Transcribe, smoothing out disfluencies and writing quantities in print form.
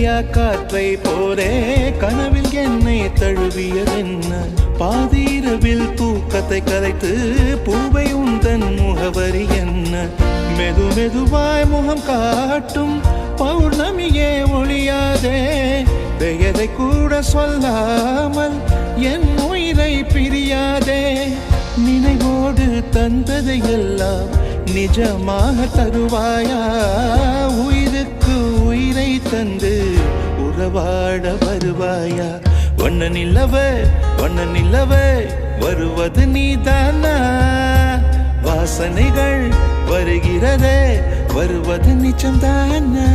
அறியா காற்றை போலே கனவில் என்னை தழுவியதென்ன பாதீரவில் தூக்கத்தை கலைத்து பூவை உந்தன் முகவரி என்ன மெது மெதுவாய் முகம் காட்டும் பௌர்ணமியே ஒளியாதே பெயரை கூட சொல்லாமல் என் உயிரை பிரியாதே நினைவோடு தந்ததை எல்லாம் நிஜமாக தருவாயா உயிருக்கு உயிரை தந்து உறவாட வருவாயா வண்ண நிலவே வருவது நீதானா வாசனைகள் வருகிறதே வருவது நிஜம்தானா